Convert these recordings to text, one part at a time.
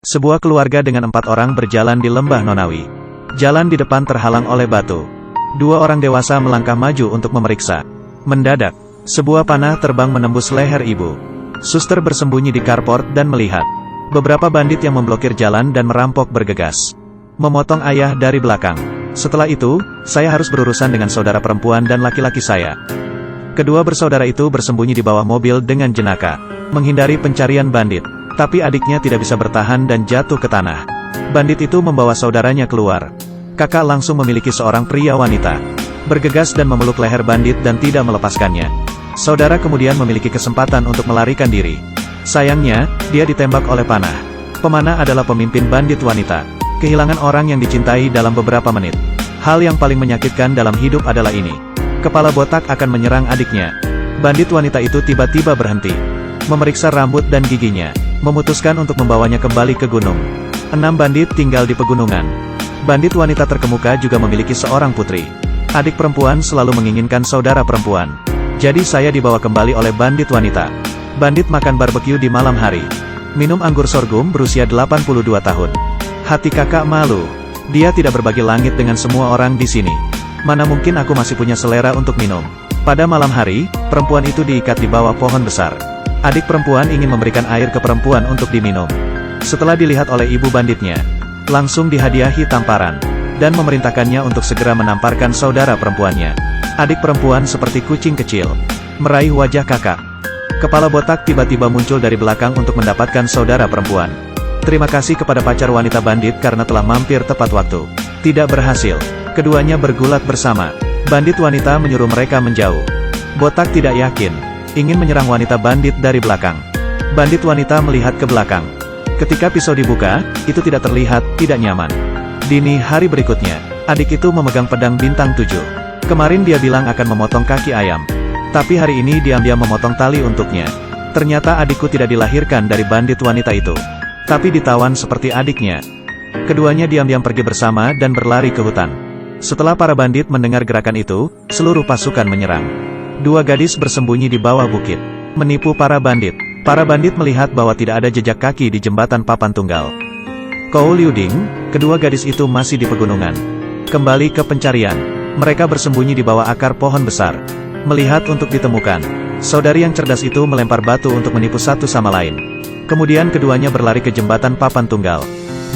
Sebuah keluarga dengan 4 orang berjalan di lembah Nonawi. Jalan di depan terhalang oleh batu. 2 orang dewasa melangkah maju untuk memeriksa. Mendadak, sebuah panah terbang menembus leher ibu. Suster bersembunyi di carport dan melihat beberapa bandit yang memblokir jalan dan merampok bergegas memotong ayah dari belakang. Setelah itu, saya harus berurusan dengan saudara perempuan dan laki-laki saya. Kedua bersaudara itu bersembunyi di bawah mobil dengan jenaka, menghindari pencarian bandit. Tapi adiknya tidak bisa bertahan dan jatuh ke tanah. Bandit itu membawa saudaranya keluar. Kakak langsung memiliki seorang pria wanita. Bergegas dan memeluk leher bandit dan tidak melepaskannya. Saudara kemudian memiliki kesempatan untuk melarikan diri. Sayangnya, dia ditembak oleh panah. Pemanah adalah pemimpin bandit wanita. Kehilangan orang yang dicintai dalam beberapa menit. Hal yang paling menyakitkan dalam hidup adalah ini. Kepala botak akan menyerang adiknya. Bandit wanita itu tiba-tiba berhenti. Memeriksa rambut dan giginya. Memutuskan untuk membawanya kembali ke gunung. 6 bandit tinggal di pegunungan. Bandit wanita terkemuka juga memiliki seorang putri. Adik perempuan selalu menginginkan saudara perempuan. Jadi saya dibawa kembali oleh bandit wanita. Bandit makan barbeque di malam hari. Minum anggur sorghum berusia 82 tahun. Hati kakak malu. Dia tidak berbagi langit dengan semua orang di sini. Mana mungkin aku masih punya selera untuk minum. Pada malam hari, perempuan itu diikat di bawah pohon besar. Adik perempuan ingin memberikan air ke perempuan untuk diminum. Setelah dilihat oleh ibu banditnya, langsung dihadiahi tamparan, dan memerintahkannya untuk segera menamparkan saudara perempuannya. Adik perempuan seperti kucing kecil, meraih wajah kakak. Kepala botak tiba-tiba muncul dari belakang untuk mendapatkan saudara perempuan. Terima kasih kepada pacar wanita bandit karena telah mampir tepat waktu. Tidak berhasil. Keduanya bergulat bersama. Bandit wanita menyuruh mereka menjauh. Botak tidak yakin. Ingin menyerang wanita bandit dari belakang. Bandit wanita melihat ke belakang. Ketika pisau dibuka, itu tidak terlihat, tidak nyaman. Dini hari berikutnya, adik itu memegang pedang bintang 7. Kemarin dia bilang akan memotong kaki ayam. Tapi hari ini diam-diam memotong tali untuknya. Ternyata adikku tidak dilahirkan dari bandit wanita itu. Tapi ditawan seperti adiknya. Keduanya diam-diam pergi bersama dan berlari ke hutan. Setelah para bandit mendengar gerakan itu, seluruh pasukan menyerang. 2 gadis bersembunyi di bawah bukit, menipu para bandit. Para bandit melihat bahwa tidak ada jejak kaki di jembatan papan tunggal. Kou Liuding, kedua gadis itu masih di pegunungan. Kembali ke pencarian. Mereka bersembunyi di bawah akar pohon besar. Melihat untuk ditemukan. Saudari yang cerdas itu melempar batu untuk menipu satu sama lain. Kemudian keduanya berlari ke jembatan papan tunggal.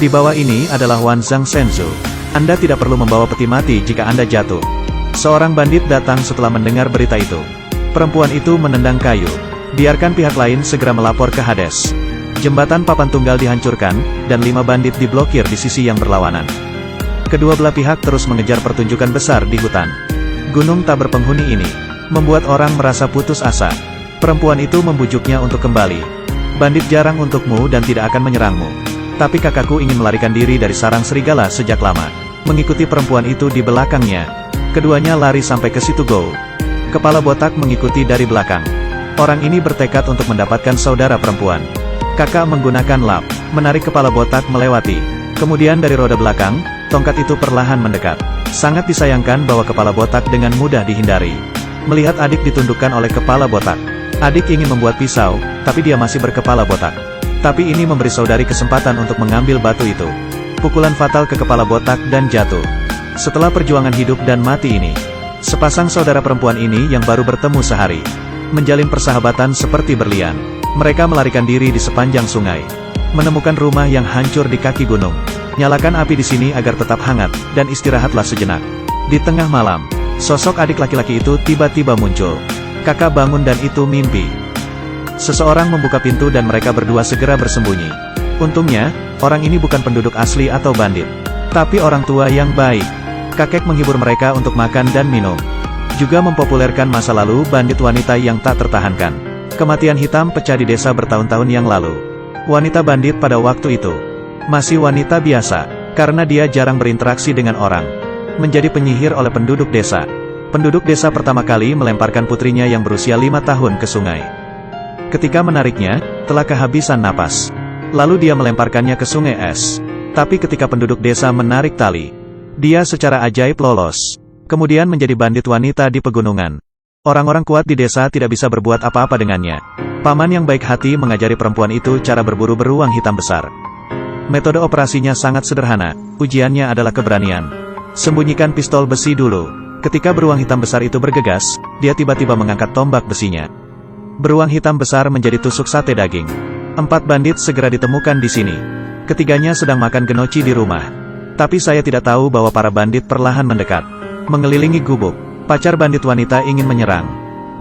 Di bawah ini adalah Wanzhang Shenzhou. Anda tidak perlu membawa peti mati jika Anda jatuh. Seorang bandit datang setelah mendengar berita itu. Perempuan itu menendang kayu. Biarkan pihak lain segera melapor ke Hades. Jembatan papan tunggal dihancurkan, dan 5 bandit diblokir di sisi yang berlawanan. Kedua belah pihak terus mengejar pertunjukan besar di hutan. Gunung tak berpenghuni ini membuat orang merasa putus asa. Perempuan itu membujuknya untuk kembali. Bandit jarang untukmu dan tidak akan menyerangmu. Tapi kakakku ingin melarikan diri dari sarang serigala sejak lama. Mengikuti perempuan itu di belakangnya. Keduanya lari sampai ke situ Go. Kepala botak mengikuti dari belakang. Orang ini bertekad untuk mendapatkan saudara perempuan. Kakak menggunakan lap, menarik kepala botak melewati. Kemudian dari roda belakang, tongkat itu perlahan mendekat. Sangat disayangkan bahwa kepala botak dengan mudah dihindari. Melihat adik ditundukkan oleh kepala botak. Adik ingin membuat pisau, tapi dia masih berkepala botak. Tapi ini memberi saudari kesempatan untuk mengambil batu itu. Pukulan fatal ke kepala botak dan jatuh. Setelah perjuangan hidup dan mati ini, sepasang saudara perempuan ini yang baru bertemu sehari, menjalin persahabatan seperti berlian. Mereka melarikan diri di sepanjang sungai, menemukan rumah yang hancur di kaki gunung. Nyalakan api di sini agar tetap hangat, dan istirahatlah sejenak. Di tengah malam, sosok adik laki-laki itu tiba-tiba muncul. Kakak bangun dan itu mimpi. Seseorang membuka pintu dan mereka berdua segera bersembunyi. Untungnya, orang ini bukan penduduk asli atau bandit, tapi orang tua yang baik. Kakek menghibur mereka untuk makan dan minum. Juga mempopulerkan masa lalu bandit wanita yang tak tertahankan. Kematian hitam pecah di desa bertahun-tahun yang lalu. Wanita bandit pada waktu itu masih wanita biasa, karena dia jarang berinteraksi dengan orang. Menjadi penyihir oleh penduduk desa. Penduduk desa pertama kali melemparkan putrinya yang berusia 5 tahun ke sungai. Ketika menariknya, telah kehabisan napas. Lalu dia melemparkannya ke sungai es. Tapi ketika penduduk desa menarik tali, dia secara ajaib lolos. Kemudian menjadi bandit wanita di pegunungan. Orang-orang kuat di desa tidak bisa berbuat apa-apa dengannya. Paman yang baik hati mengajari perempuan itu cara berburu beruang hitam besar. Metode operasinya sangat sederhana, ujiannya adalah keberanian. Sembunyikan pistol besi dulu. Ketika beruang hitam besar itu bergegas, dia tiba-tiba mengangkat tombak besinya. Beruang hitam besar menjadi tusuk sate daging. 4 bandit segera ditemukan di sini. Ketiganya sedang makan genoci di rumah. Tapi saya tidak tahu bahwa para bandit perlahan mendekat. Mengelilingi gubuk, pacar bandit wanita ingin menyerang.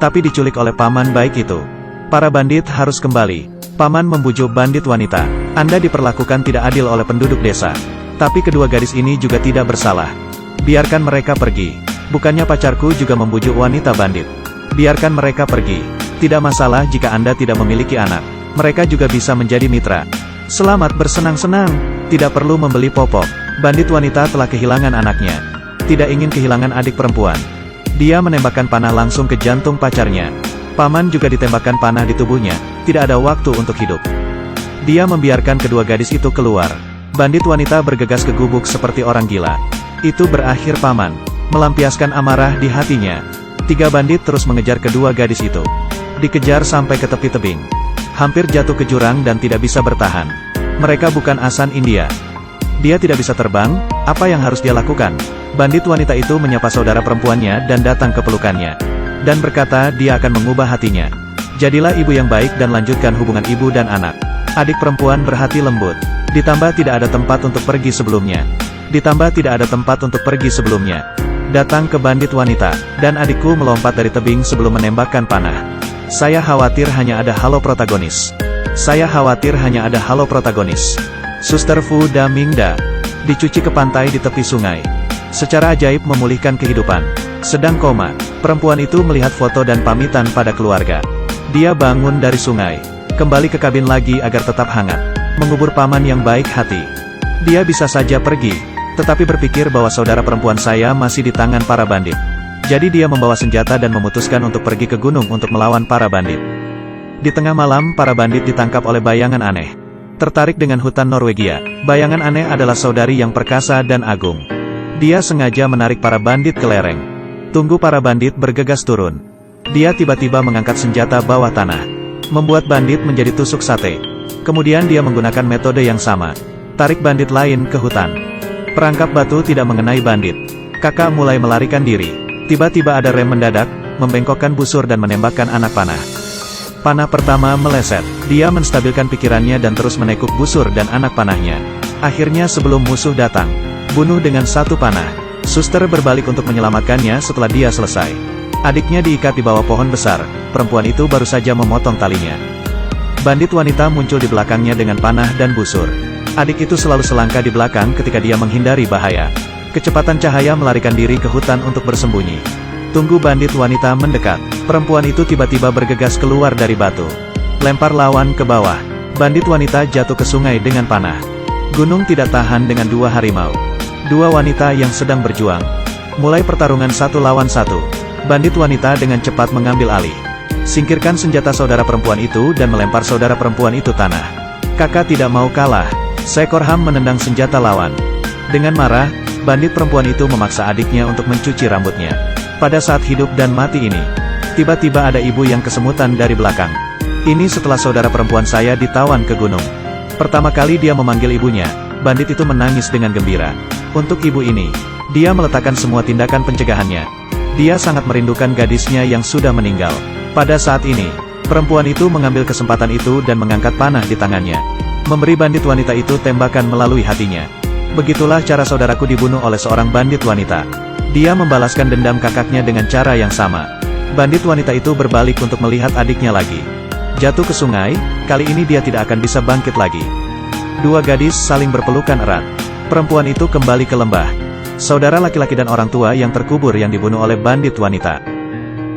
Tapi diculik oleh paman baik itu. Para bandit harus kembali. Paman membujuk bandit wanita. Anda diperlakukan tidak adil oleh penduduk desa. Tapi kedua gadis ini juga tidak bersalah. Biarkan mereka pergi. Bukannya pacarku juga membujuk wanita bandit. Biarkan mereka pergi. Tidak masalah jika Anda tidak memiliki anak. Mereka juga bisa menjadi mitra. Selamat bersenang-senang. Tidak perlu membeli popok. Bandit wanita telah kehilangan anaknya. Tidak ingin kehilangan adik perempuan. Dia menembakkan panah langsung ke jantung pacarnya. Paman juga ditembakkan panah di tubuhnya. Tidak ada waktu untuk hidup. Dia membiarkan kedua gadis itu keluar. Bandit wanita bergegas ke gubuk seperti orang gila. Itu berakhir paman melampiaskan amarah di hatinya. 3 bandit terus mengejar kedua gadis itu. Dikejar sampai ke tepi tebing. Hampir jatuh ke jurang dan tidak bisa bertahan. Mereka bukan Asan India. Dia tidak bisa terbang, apa yang harus dia lakukan? Bandit wanita itu menyapa saudara perempuannya dan datang ke pelukannya. Dan berkata dia akan mengubah hatinya. Jadilah ibu yang baik dan lanjutkan hubungan ibu dan anak. Adik perempuan berhati lembut. Ditambah tidak ada tempat untuk pergi sebelumnya. Datang ke bandit wanita, dan adikku melompat dari tebing sebelum menembakkan panah. Saya khawatir hanya ada halo protagonis. Suster Fu Da Mingda. Dicuci ke pantai di tepi sungai. Secara ajaib memulihkan kehidupan. Sedang koma, perempuan itu melihat foto dan pamitan pada keluarga. Dia bangun dari sungai. Kembali ke kabin lagi agar tetap hangat. Mengubur paman yang baik hati. Dia bisa saja pergi. Tetapi berpikir bahwa saudara perempuan saya masih di tangan para bandit. Jadi dia membawa senjata dan memutuskan untuk pergi ke gunung untuk melawan para bandit. Di tengah malam, para bandit ditangkap oleh bayangan aneh. Tertarik dengan hutan Norwegia, bayangan aneh adalah saudari yang perkasa dan agung. Dia sengaja menarik para bandit ke lereng. Tunggu para bandit bergegas turun. Dia tiba-tiba mengangkat senjata bawah tanah. Membuat bandit menjadi tusuk sate. Kemudian dia menggunakan metode yang sama. Tarik bandit lain ke hutan. Perangkap batu tidak mengenai bandit. Kakak mulai melarikan diri. Tiba-tiba ada rem mendadak, membengkokkan busur dan menembakkan anak panah. Panah pertama meleset. Dia menstabilkan pikirannya dan terus menekuk busur dan anak panahnya. Akhirnya sebelum musuh datang, bunuh dengan 1 panah. Suster berbalik untuk menyelamatkannya setelah dia selesai. Adiknya diikat di bawah pohon besar. Perempuan itu baru saja memotong talinya. Bandit wanita muncul di belakangnya dengan panah dan busur. Adik itu selalu selangkah di belakang ketika dia menghindari bahaya. Kecepatan cahaya melarikan diri ke hutan untuk bersembunyi. Tunggu bandit wanita mendekat. Perempuan itu tiba-tiba bergegas keluar dari batu. Lempar lawan ke bawah. Bandit wanita jatuh ke sungai dengan panah. Gunung tidak tahan dengan 2 harimau. 2 wanita yang sedang berjuang. Mulai pertarungan 1 lawan 1. Bandit wanita dengan cepat mengambil alih. Singkirkan senjata saudara perempuan itu dan melempar saudara perempuan itu tanah. Kakak tidak mau kalah. Seekor ham menendang senjata lawan. Dengan marah, bandit perempuan itu memaksa adiknya untuk mencuci rambutnya. Pada saat hidup dan mati ini, tiba-tiba ada ibu yang kesemutan dari belakang. Ini setelah saudara perempuan saya ditawan ke gunung. Pertama kali dia memanggil ibunya, bandit itu menangis dengan gembira. Untuk ibu ini, dia meletakkan semua tindakan pencegahannya. Dia sangat merindukan gadisnya yang sudah meninggal. Pada saat ini, perempuan itu mengambil kesempatan itu dan mengangkat panah di tangannya. Memberi bandit wanita itu tembakan melalui hatinya. Begitulah cara saudaraku dibunuh oleh seorang bandit wanita. Dia membalaskan dendam kakaknya dengan cara yang sama. Bandit wanita itu berbalik untuk melihat adiknya lagi. Jatuh ke sungai, kali ini dia tidak akan bisa bangkit lagi. 2 gadis saling berpelukan erat. Perempuan itu kembali ke lembah. Saudara laki-laki dan orang tua yang terkubur yang dibunuh oleh bandit wanita.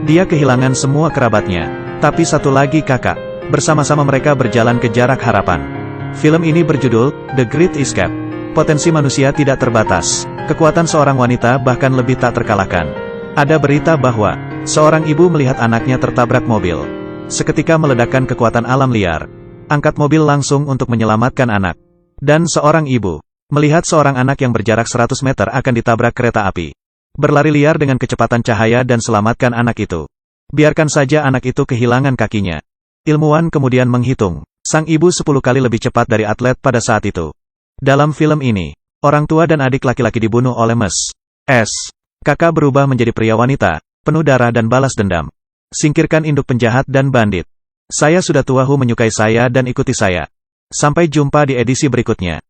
Dia kehilangan semua kerabatnya. Tapi satu lagi kakak. Bersama-sama mereka berjalan ke jarak harapan. Film ini berjudul The Great Escape. Potensi manusia tidak terbatas. Kekuatan seorang wanita bahkan lebih tak terkalahkan. Ada berita bahwa seorang ibu melihat anaknya tertabrak mobil. Seketika meledakkan kekuatan alam liar. Angkat mobil langsung untuk menyelamatkan anak. Dan seorang ibu melihat seorang anak yang berjarak 100 meter akan ditabrak kereta api. Berlari liar dengan kecepatan cahaya dan selamatkan anak itu. Biarkan saja anak itu kehilangan kakinya. Ilmuwan kemudian menghitung. Sang ibu 10 kali lebih cepat dari atlet pada saat itu. Dalam film ini, orang tua dan adik laki-laki dibunuh oleh Ms. S. Kakak berubah menjadi pria wanita, penuh darah dan balas dendam. Singkirkan induk penjahat dan bandit. Saya sudah tua, menyukai saya dan ikuti saya. Sampai jumpa di edisi berikutnya.